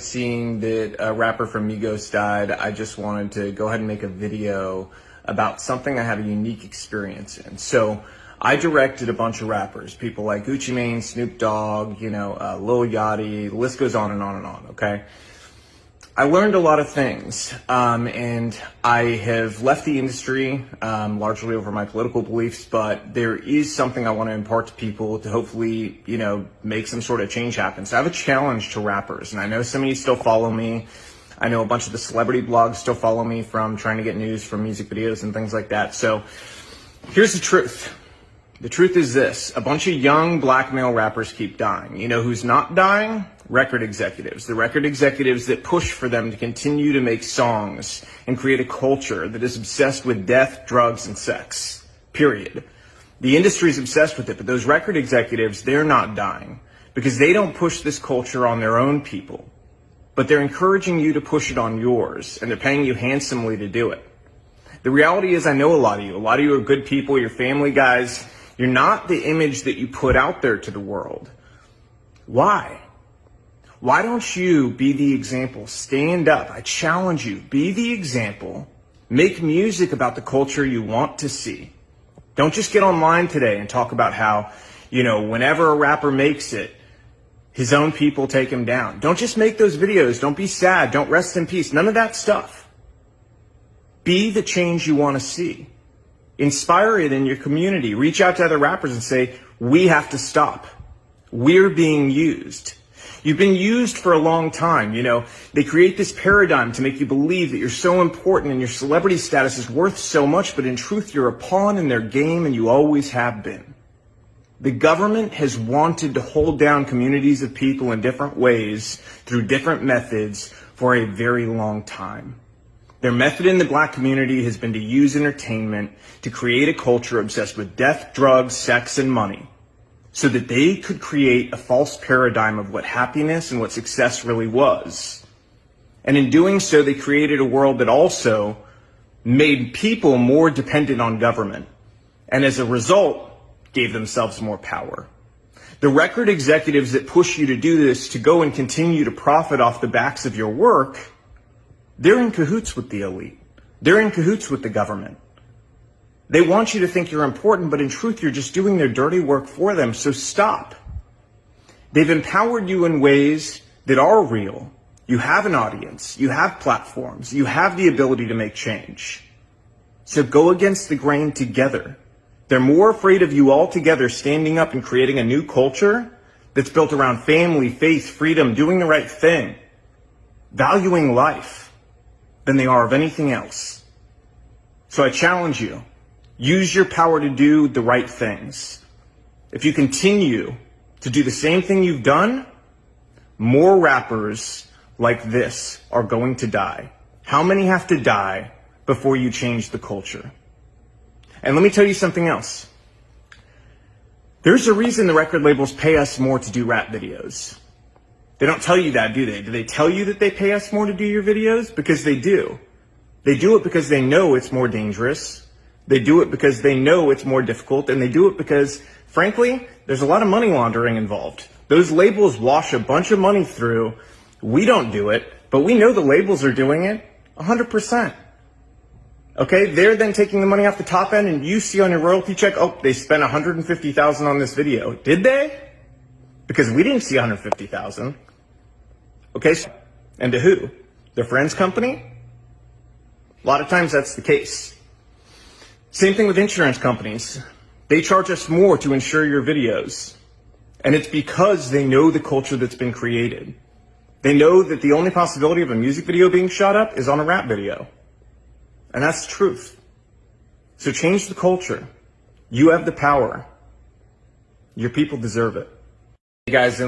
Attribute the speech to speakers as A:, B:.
A: seeing that a rapper from Migos died, I just wanted to go ahead and make a video about something I had a unique experience in. So I directed a bunch of rappers, people like Gucci Mane, Snoop Dogg, Lil Yachty, the list goes on and on and on, okay? I learned a lot of things, and I have left the industry largely over my political beliefs, but there is something I want to impart to people to hopefully, make some sort of change happen. So I have a challenge to rappers, and I know some of you still follow me. I know a bunch of the celebrity blogs still follow me from trying to get news from music videos and things like that. So here's the truth. The truth is this: a bunch of young black male rappers keep dying. You know who's not dying? Record executives. The record executives that push for them to continue to make songs and create a culture that is obsessed with death, drugs, and sex. Period. The industry is obsessed with it, but those record executives, they're not dying because they don't push this culture on their own people, but they're encouraging you to push it on yours, and they're paying you handsomely to do it. The reality is, I know a lot of you. A lot of you are good people. You're family guys. You're not the image that you put out there to the world. Why? Why don't you be the example? Stand up. I challenge you. Be the example. Make music about the culture you want to see. Don't just get online today and talk about how, whenever a rapper makes it, his own people take him down. Don't just make those videos. Don't be sad. Don't rest in peace. None of that stuff. Be the change you want to see. Inspire it in your community. Reach out to other rappers and say, we have to stop. We're being used. You've been used for a long time. They create this paradigm to make you believe that you're so important and your celebrity status is worth so much, but in truth, you're a pawn in their game and you always have been. The government has wanted to hold down communities of people in different ways through different methods for a very long time. Their method in the black community has been to use entertainment to create a culture obsessed with death, drugs, sex, and money, so that they could create a false paradigm of what happiness and what success really was. And in doing so, they created a world that also made people more dependent on government, and as a result, gave themselves more power. The record executives that push you to do this, to go and continue to profit off the backs of your work, they're in cahoots with the elite. They're in cahoots with the government. They want you to think you're important, but in truth, you're just doing their dirty work for them, so stop. They've empowered you in ways that are real. You have an audience. You have platforms. You have the ability to make change. So go against the grain together. They're more afraid of you all together standing up and creating a new culture that's built around family, faith, freedom, doing the right thing, valuing life, than they are of anything else. So I challenge you. Use your power to do the right things. If you continue to do the same thing you've done, more rappers like this are going to die. How many have to die before you change the culture? And let me tell you something else. There's a reason the record labels pay us more to do rap videos. They don't tell you that, do they? Do they tell you that they pay us more to do your videos? Because they do. They do it because they know it's more dangerous. They do it because they know it's more difficult, and they do it because, frankly, there's a lot of money laundering involved. Those labels wash a bunch of money through. We don't do it, but we know the labels are doing it 100%. Okay, they're then taking the money off the top end, and you see on your royalty check, oh, they spent $150,000 on this video. Did they? Because we didn't see $150,000. Okay, and to who? Their friend's company? A lot of times that's the case. Same thing with insurance companies. They charge us more to insure your videos. And it's because they know the culture that's been created. They know that the only possibility of a music video being shot up is on a rap video. And that's the truth. So change the culture. You have the power. Your people deserve it. Hey guys.